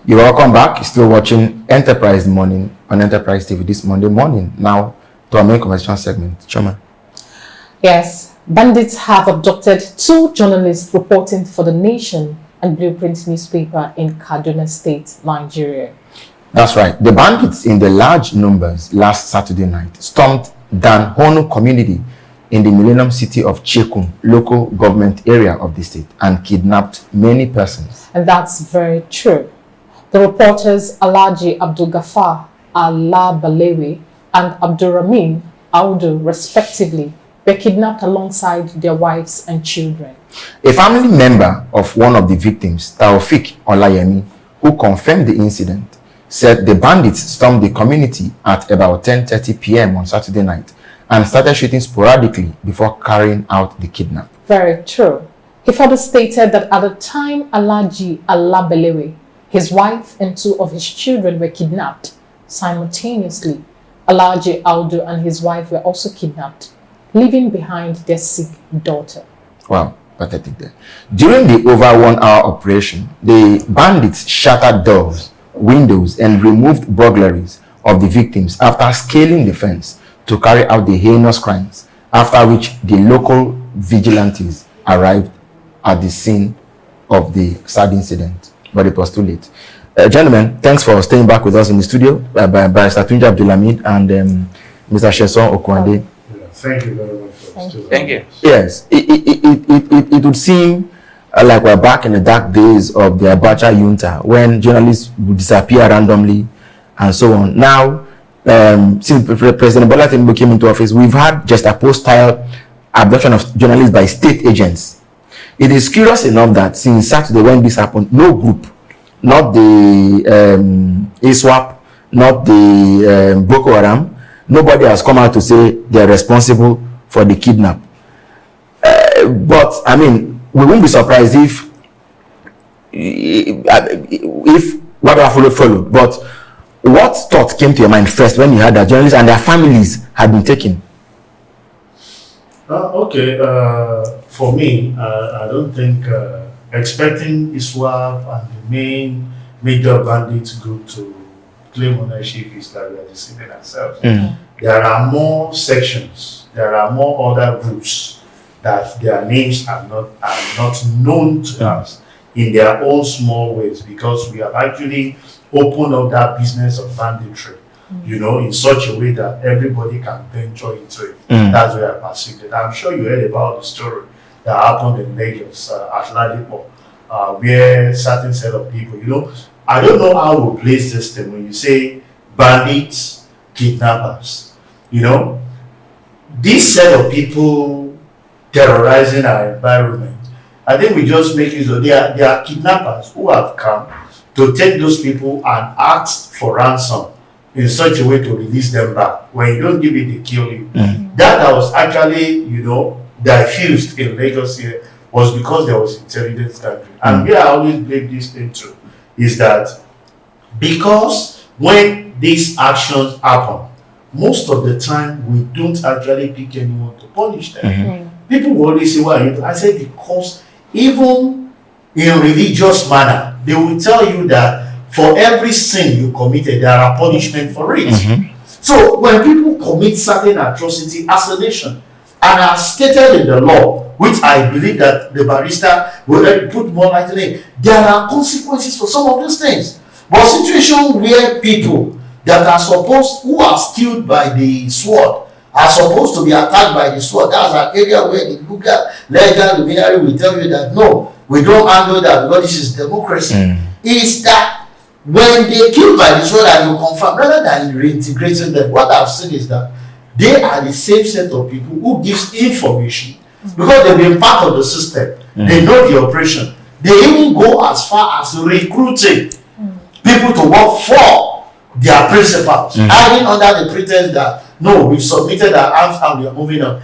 You're welcome back. You're still watching Enterprise Morning on Enterprise TV this Monday morning. Now to our main conversation segment. Choma. Yes, bandits have abducted 2 journalists reporting for The Nation and Blueprint newspaper in Kaduna State, Nigeria. That's right. The bandits in the large numbers last Saturday night stormed Dan Honu community in the Millennium City of Chekun, local government area of the state, and kidnapped many persons. And that's very true. The reporters Alhaji Abdul Ghaffar Allah Balewe and Abdurrahman Audu, respectively, were kidnapped alongside their wives and children. A family member of one of the victims, Taufik Olayemi, who confirmed the incident, said the bandits stormed the community at about 10:30 p.m. on Saturday night and started shooting sporadically before carrying out the kidnap. Very true. He further stated that at the time Alhaji Allah Balewe, his wife and 2 of his children were kidnapped simultaneously. Alhaji Audu and his wife were also kidnapped, leaving behind their sick daughter. Wow, pathetic there. During the over 1 hour operation, the bandits shattered doors, windows, and removed burglaries of the victims after scaling the fence to carry out the heinous crimes, after which the local vigilantes arrived at the scene of the sad incident, but it was too late. Gentlemen, thanks for staying back with us in the studio by Barrister Tunji Abdulhamid and Mr. Sheson Okwande. Thank you very much for still. Thank you. Yes, it would seem like we're back in the dark days of the Abacha junta when journalists would disappear randomly and so on. Now, since President Bola Tinubu came into office, we've had just a post-style abduction of journalists by state agents. It is curious enough that since Saturday when this happened, no group, not the ISWAP, not the Boko Haram, nobody has come out to say they're responsible for the kidnap. But I mean, we won't be surprised if whatever followed. But what thought came to your mind first when you heard that journalists and their families had been taken? For me, I don't think expecting ISWAP and the main major bandit group to claim ownership is that we are deceiving ourselves. There are more sections, there are more other groups that their names are not known to us in their own small ways, because we have actually opened up that business of banditry, you know, in such a way that everybody can venture into it. That's where I perceived it. I'm sure you heard about the story that happened in Lagos, at Ladipo, where certain set of people, you know, I don't know how to place this thing when you say bandits, kidnappers, you know, this set of people terrorizing our environment. I think we just make use of, they are kidnappers who have come to take those people and ask for ransom in such a way to release them back. When you don't give it, they kill you. That was actually, you know, diffused in Lagos here was because there was intelligence gathering. And where I always blame this thing too is that because when these actions happen, most of the time we don't actually pick anyone to punish them. People will always say, why? I said, because even in religious manner, they will tell you that for every sin you committed, there are punishment for it. So when people commit certain atrocity as a nation, and as stated in the law, which I believe that the barrister will put more light on it, there are consequences for some of those things. But situation where people that are supposed, who are killed by the sword, are supposed to be attacked by the sword, that's an area where the legal luminary will tell you that no, we don't handle that because this is democracy. Is that when they kill by the sword and you confirm, rather than reintegrating them, what I've seen is that they are the same set of people who gives information because they've been part of the system. They know the operation. They even go as far as recruiting people to work for their principals, hiding under the pretense that no, we've submitted our arms and we are moving on.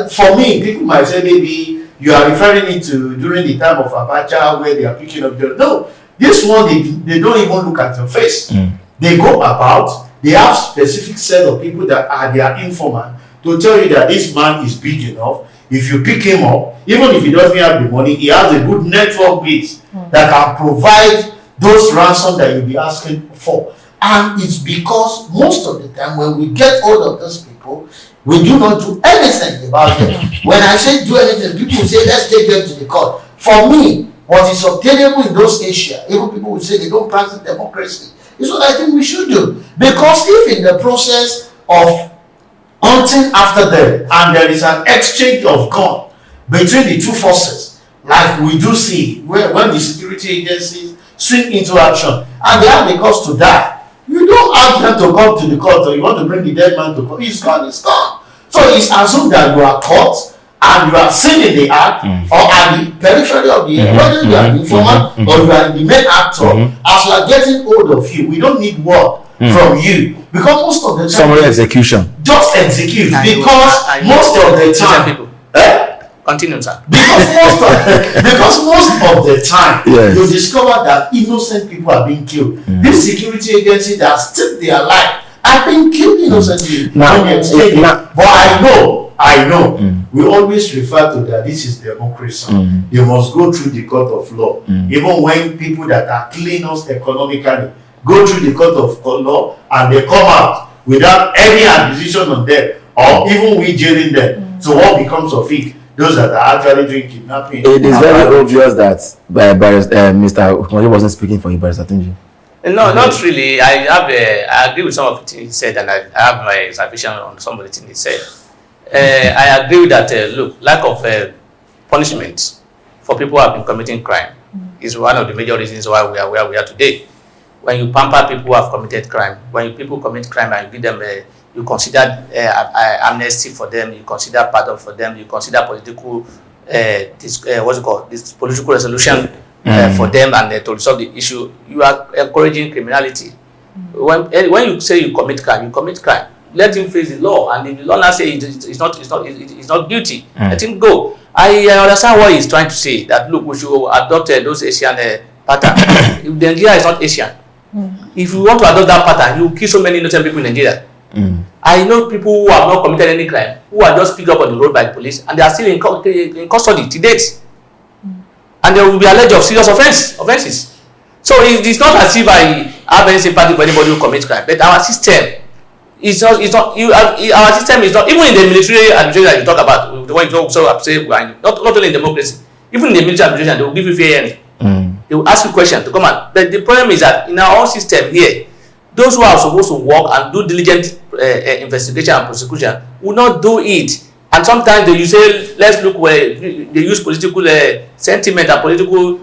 For me, people might say maybe you are referring it to during the time of Abacha where they are picking up the no. This one they don't even look at your face. They go about. They have specific set of people that are their informant to tell you that this man is big enough. If you pick him up, even if he doesn't have the money, he has a good network base that can provide those ransom that you'll be asking for. And it's because most of the time when we get hold of those people, we do not do anything about them. When I say do anything, people say, let's take them to the court. For me, what is obtainable in those Asia, even people will say they don't practice democracy, is what I think we should do. Because if in the process of hunting after them and there is an exchange of gun between the two forces, like we do see when the security agencies swing into action and they have the cause to die, you don't ask them to come to the court or you want to bring the dead man to court. He's gone, it's gone. So it's assumed that you are caught and you are seen in the act or at the periphery of the area, whether you are the informant or you are the main actor. As we are getting hold of you, we don't need word from you, because most of the time summary execution, just execute, because most of the time continue, sir. Because most of the time yes, you discover that innocent people are being killed. This security agency that still their life are being killed innocently. But I know we always refer to that this is democracy. They must go through the court of law. Even when people that are killing us economically go through the court of law and they come out without any acquisition on them or even we jailing them. So what becomes of it? Those that are actually doing kidnapping. It is very obvious that Mr. Okonjo wasn't speaking for you, Barrister Tunji. No, not really. I agree with some of the things he said, and I have my observation on some of the things he said. I agree with that. Look, lack of punishment for people who have been committing crime is one of the major reasons why we are where we are today. When you pamper people who have committed crime, when people commit crime and you give them you consider amnesty for them, you consider pardon for them, you consider political this political resolution for them and to resolve the issue, you are encouraging criminality. When you say you commit crime, let him face the law, and if the law now say it's not guilty, let him go. I understand what he's trying to say, that look, we should adopt those Asian pattern. If Nigeria is not Asian, if you want to adopt that pattern, you kill so many innocent people in Nigeria. I know people who have not committed any crime, who are just picked up on the road by the police, and they are still in custody to date. And they will be alleged of serious offenses. So it's not as if I have any sympathy for anybody who commits crime, but our system is not. Our system is not. Even in the military administration that you talk about, the one you talk so say not only in democracy, even in the military administration, they will give you fair hearing. They will ask you questions to come out. But the problem is that in our own system here, those who are supposed to work and do diligent investigation and prosecution will not do it. And sometimes they say, let's look where they use political sentiment and political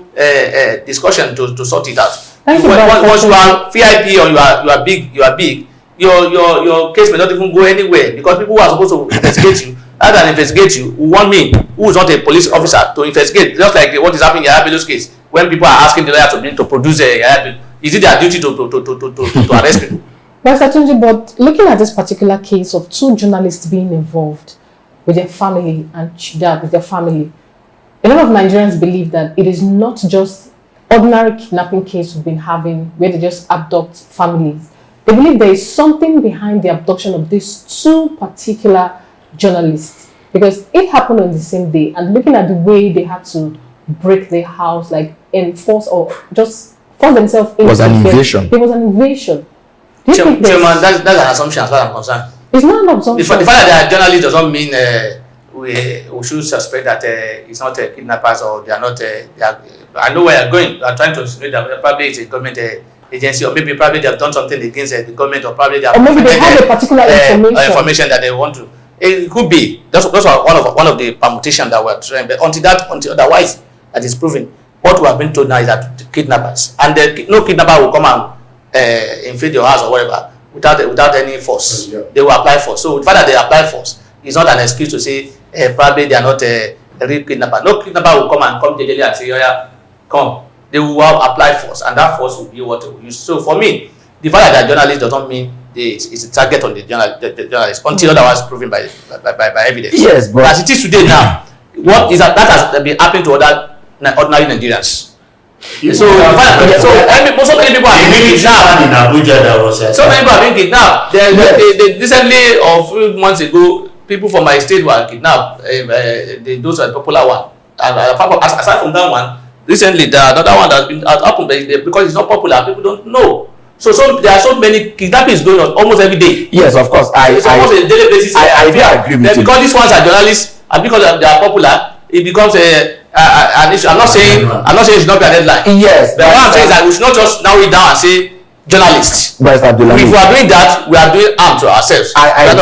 discussion to sort it out. Once you are VIP or you are big, your case may not even go anywhere, because people who are supposed to investigate you, rather than investigate you, who want me, who is not a police officer, to investigate. Just like what is happening in Yayabelo's case, when people are asking the lawyer to produce a is it their duty to arrest people? Barrister Tunji, but looking at this particular case of two journalists being involved with their family and with their family, a lot of Nigerians believe that it is not just ordinary kidnapping case we've been having where they just abduct families. They believe there is something behind the abduction of these two particular journalists, because it happened on the same day, and looking at the way they had to break their house, like enforce or just force themselves in. It was an invasion. It was an invasion. Do you think that's an assumption as far as I'm concerned. It's not an assumption. The fact that they are journalists does not mean we should suspect that it's not kidnappers or they are not. I know where you're going. You are trying to insinuate that probably it's a government agency, or maybe probably they have done something against the government, or probably they have, or maybe they have a particular information that they want to. It could be. That's one of the permutations that we're trying. But until otherwise that is proven, what we have been told now is that the kidnappers, and no kidnapper will come and invade your house or whatever without any force. They will apply force. So the fact that they apply force is not an excuse to say probably they are not a real kidnapper. No kidnapper will come jejely and say, oh yeah, come. They will apply force, and that force will be what they will use. So for me, the fact that they are journalists does not mean it's a target on the journalists until otherwise proven by evidence. Yes, but as it is today now, what is that has been happening to other ordinary Nigerians. So many people are being kidnapped. In Abuja, that was so many people are being kidnapped. They recently, or a few months ago, people from my state were kidnapped. Those are the popular one. And aside from that one, recently there are another one that has happened because it's not popular, people don't know. So there are so many kidnappings going on almost every day. Yes, of course. It's almost a daily basis. I do agree with you. Because these ones are journalists and because they are popular, it becomes an issue. I'm not saying it should not be a headline. Yes. But what I'm saying is that we should not just narrow it down and say journalists. But If we are doing that, we are doing harm to ourselves. And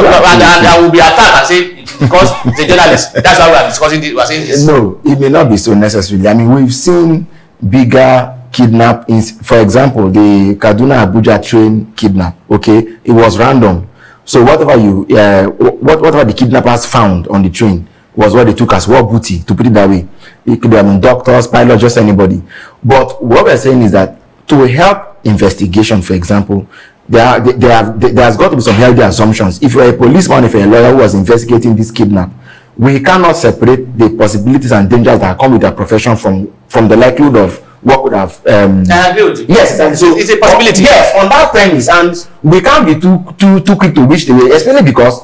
we'll be attacked and say because the journalist. That's why we are discussing this. We are saying this. No, it may not be so necessarily. I mean, we've seen bigger kidnappings. For example, the Kaduna Abuja train kidnap. Okay, it was random. So whatever whatever the kidnappers found on the train was what they took as war booty, to put it that way. It could have been doctors, pilots, just anybody. But what we're saying is that to help investigation, for example, there has got to be some healthy assumptions. If you're a policeman, if you're a lawyer who was investigating this kidnap, we cannot separate the possibilities and dangers that come with our profession from the likelihood of what would have. I agree with you. Yes, and so it's a possibility. Yes, on that premise, and we can't be too quick to wish the way, especially because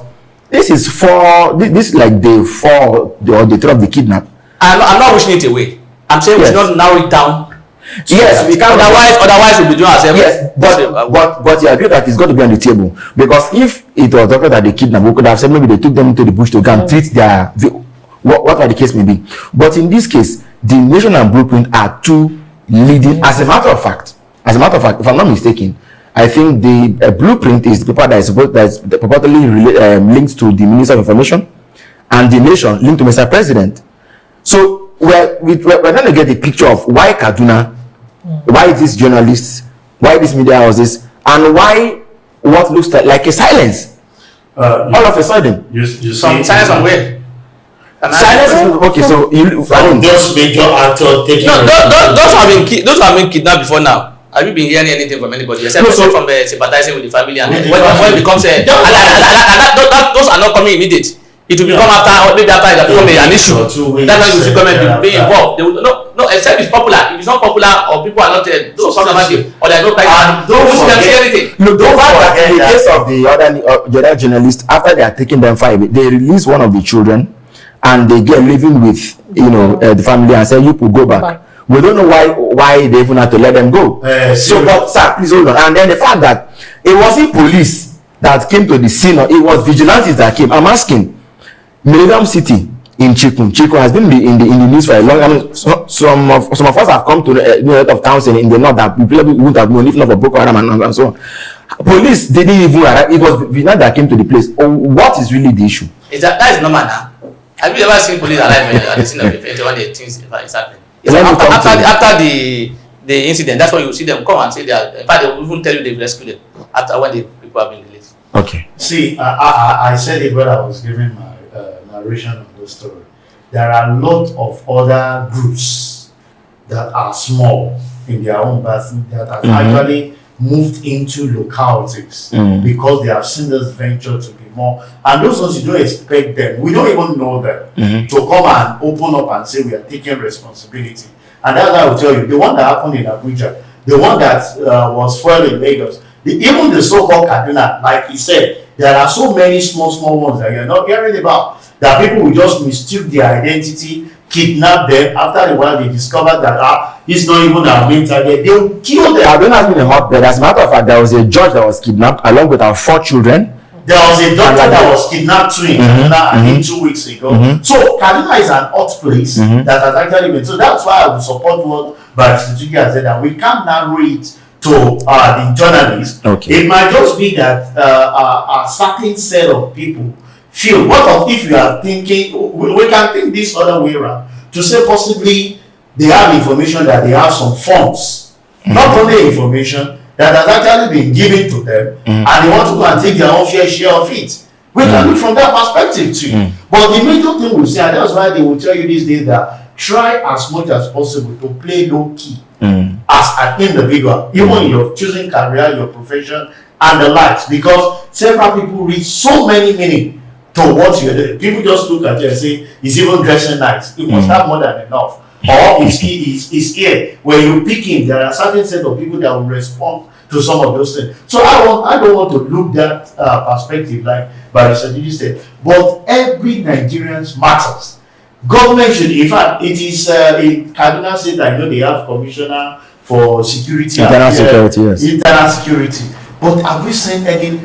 this is like day 4 or the 3 of the kidnap. I'm not wishing it away. I'm saying we should not narrow it down. Yes, we can't. Otherwise we'll be doing ourselves. Yes, but you agree that it's got to be on the table, because if it was doctor that they kidnapped, we could have said maybe they took them into the bush to go and treat their whatever the case may be. But in this case, the Nation and Blueprint are two leading. As a matter of fact, if I'm not mistaken, I think the Blueprint is the paper that is purportedly linked to the Minister of Information, and the Nation linked to Mr. President. So we're trying to get a picture of why Kaduna, why these journalists, why these media houses, and why what looks like a silence. All of a sudden, some silence on where? Silence. Okay, so those major actors taking. No, those have been kidnapped before now. Have you been hearing anything from anybody except from sympathizing with the family? And when it becomes those are not coming immediate. It will become after an issue. That's why you see government being involved. They will, no, except it's popular. If it's not popular or people are not those problematic or they are not like don't see anything. Look, don't forget in the case of the other journalists, after they are taking them 5, they release one of the children and they get living with the family and say you could go back. We don't know why they even had to let them go. So, but sir, please hold on. And then the fact that it wasn't police that came to the scene, or it was vigilantes that came. I'm asking. Millennium City in Chikun has been in the news for a long time. Some of us have come to a lot of towns in the north that we probably wouldn't have known if not for Boko Haram and so on. Police didn't even arrive. It was Vietnam that came to the place. What is really the issue? That is normal now. Have you ever seen police arrive at the scene of event when the things is happening? After the incident, that's when you see them come and say they are. In fact, they will even tell you they've rescued them after when the people have been released. Okay. See, I said it when I was giving my narration of the story. There are a lot of other groups that are small in their own basin that have actually moved into localities because they have seen this venture to be more. And those ones, you don't expect them. We don't even know them to come and open up and say we are taking responsibility. And that's why I will tell you, the one that happened in Abuja, the one that was fueled in Lagos, even the so-called Kaduna, like he said, there are so many small ones that you're not hearing about, that people will just mistook their identity, kidnap them. After a while, they discover that it's not even our main target. They will kill them. I don't have been a hotbed. As a matter of fact, there was a judge that was kidnapped along with our 4 children. There was a doctor that was kidnapped too in Kaduna 2 weeks ago. So Kaduna is an hot place that has actually been. So that's why I would support what Barrister Tuki has said, that we can't narrow it to the journalists. Okay. It might just be that a certain set of people feel. What if you are thinking, we can think this other way around, to say possibly they have information that they have some funds, not only information that has actually been given to them, and they want to go and take their own fair share of it. We can look from that perspective too. But the major thing we say, and that's why they will tell you these days, that try as much as possible to play low key as an individual, even in your choosing career, your profession, and the likes, because several people read so many meaning to what you're doing. People just look at you and say, he's even dressing nice. He must have more than enough. Or he's here. When you pick him, there are certain set of people that will respond to some of those things. So I don't want to look that perspective like Barrister Tuki said. But every Nigerian matters. government should, in fact, it is in Kaduna State, I know they have commissioner for security. Internal security, yes. Internal security. But have we seen any,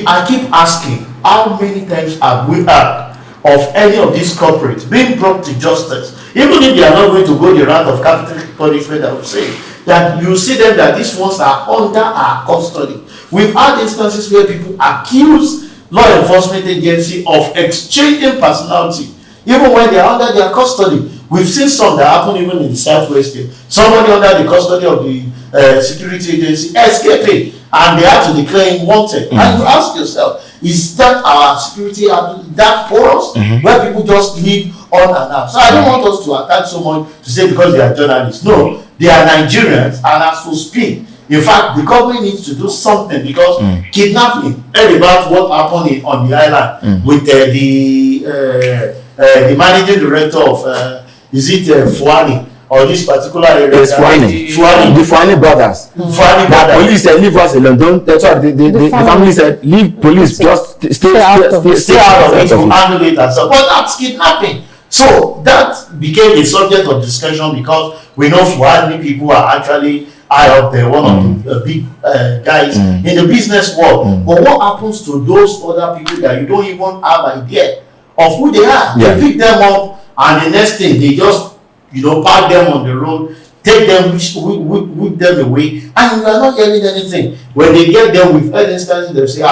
I keep asking, how many times have we heard of any of these corporates being brought to justice, even if they are not going to go the route of capital punishment, I would say, that you see them that these ones are under our custody. We've had instances where people accuse law enforcement agency of exchanging personality, even when they are under their custody. We've seen some that happen even in the Southwest here. Somebody under the custody of the security agency escaping, and they have to declare him wanted. And you ask yourself, is that our security that porous, where people just live on and out? So I don't want us to attack someone to say because they are journalists. No, they are Nigerians, and as we speak, in fact, the government needs to do something, because kidnapping, heard about what happened on the island with the managing director of is it Fuani, or this particular area? Yes, Fuani. The Fuani brothers. The police said, leave us alone. Don't. That's what the family said. Leave police. Just stay out of it. Handle it and so. But that's kidnapping. So that became a subject of discussion, because we know Fuani people are actually high up there, one of the big guys in the business world. But what happens to those other people that you don't even have idea of who they are? Yeah. They pick them up, and the next thing they just, park them on the road, take them, whip them away, and you are not hearing anything. When they get them, we've heard instances, they'll say,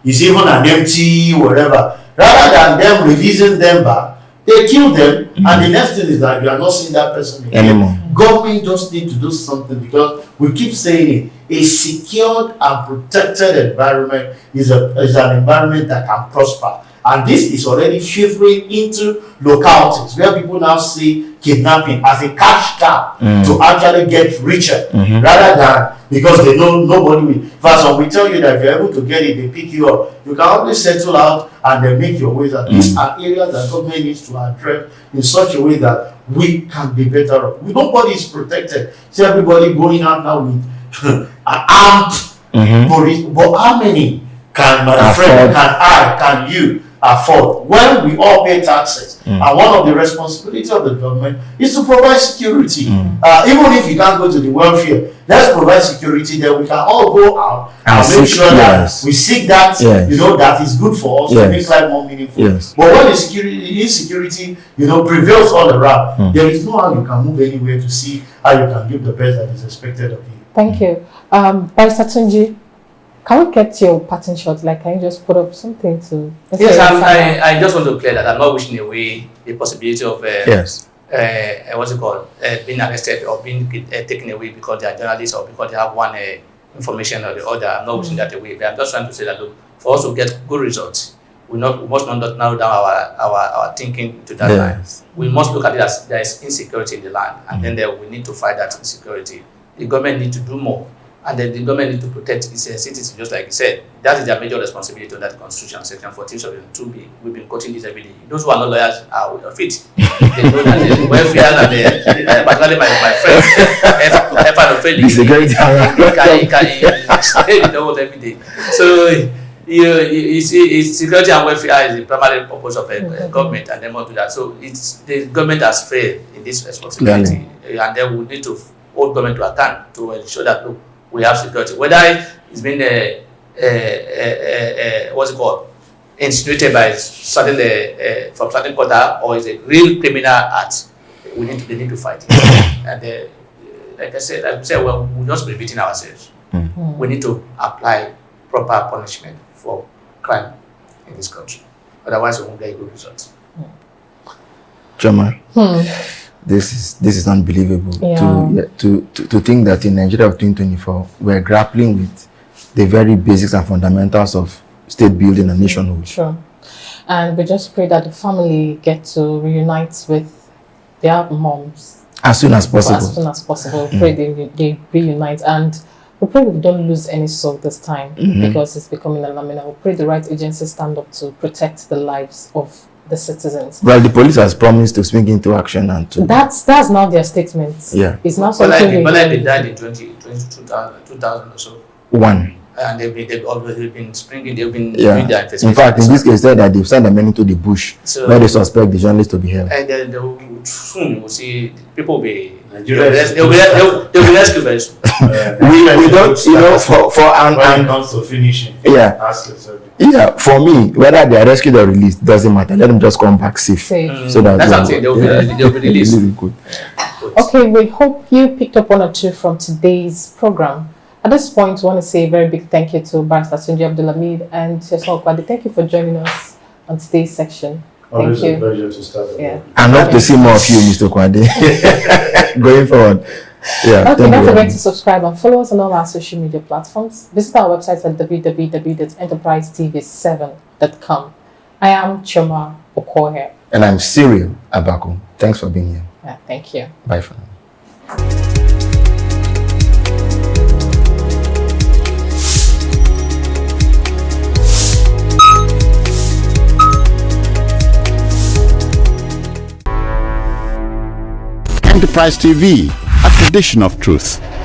it's even an empty whatever. Rather than them releasing them back, they kill them, and the next thing is that you are not seeing that person again. Anymore. Government just need to do something, because we keep saying it, a secured and protected environment is an environment that can prosper. And this is already filtering into localities where people now see kidnapping as a cash cow to actually get richer, rather than because they know nobody will. First, we tell you that if you're able to get it, they pick you up. You can always settle out and then make your ways out. These are areas that government needs to address in such a way that we can be better off. Nobody is protected. See everybody going out now with armed police. But how many can my friend, can you afford when we all pay taxes? And one of the responsibilities of the government is to provide security. Even if you can't go to the welfare, let's provide security, then we can all go out and make sure that we seek that, that is good for us, to make life more meaningful. But when the insecurity, prevails all around, there is no how you can move anywhere to see how you can give the best that is expected of you. Thank you. Barrister Tunji, can we get your parting shot? Like, can you just put up something to... Yes, I just want to clear that I'm not wishing away the possibility of what's it called, being arrested or being taken away because they are journalists or because they have one information or the other. I'm not wishing that away. But I'm just trying to say that, look, for us to get good results, we must not narrow down our thinking to that line. We must look at it as there is insecurity in the land, and then we need to fight that insecurity. The government needs to do more. And then the government needs to protect its citizens, just like you said. That is their major responsibility under the Constitution, Section 14 of 2B. We've been quoting this every day. Those who are not lawyers are with of it. They know that the welfare and particularly my friend, Efan Ofeli, he can stay in the world every day. So, you see, security and welfare is the primary purpose of a government, and they must do that. So, the government has failed in this responsibility. And then we need to hold government to account to ensure that, look, we have security. Whether it's been what's it called, insinuated by certain from certain quarter, or is a real criminal act, they need to fight it. And like I said, we'll just be beating ourselves. We need to apply proper punishment for crime in this country. Otherwise, we won't get good results. Choma. This is unbelievable to think that in Nigeria of 2024 we're grappling with the very basics and fundamentals of state building and nationhood. Sure. And we just pray that the family get to reunite with their moms as soon as possible. As soon as possible. Pray they reunite, and we pray we don't lose any soul this time because it's becoming a lamina. We pray the right agencies stand up to protect the lives of the citizens. Well, the police has promised to swing into action and to... That's now their statement. Yeah. It's not something... But they died in 2000 or so. One. And they've been springing, they've been Yeah. doing their In investigation. fact, in this case, said that they've sent the men into the bush So- where they suspect the journalist to be held. And then soon you will see people will be Nigeria is- they'll be rescued very soon. We don't, you know, for when it and comes to finishing, Yeah. ask yourself. yeah, for me, whether they are rescued or released doesn't matter. Let them just come back safe. Safe. So that That's what I'm saying. They'll be released. Really good. Okay, we hope you picked up one or two from today's program. At this point, we want to say a very big thank you to Barrister Tunji Abdulhamid and Sheson Okwade. Thank you for joining us on today's section. Always Thank a you. pleasure to start. Yeah. And hope to see more of you, Mr. Kwade, going forward. Yeah, Okay, thank don't you. forget to subscribe and follow us on all our social media platforms. Visit our website at www.enterprisetv7.com. I am Choma Okoye. And I'm Cyril Abaku. Thanks for being here. Yeah, thank you. Bye for now. Enterprise TV, a tradition of truth.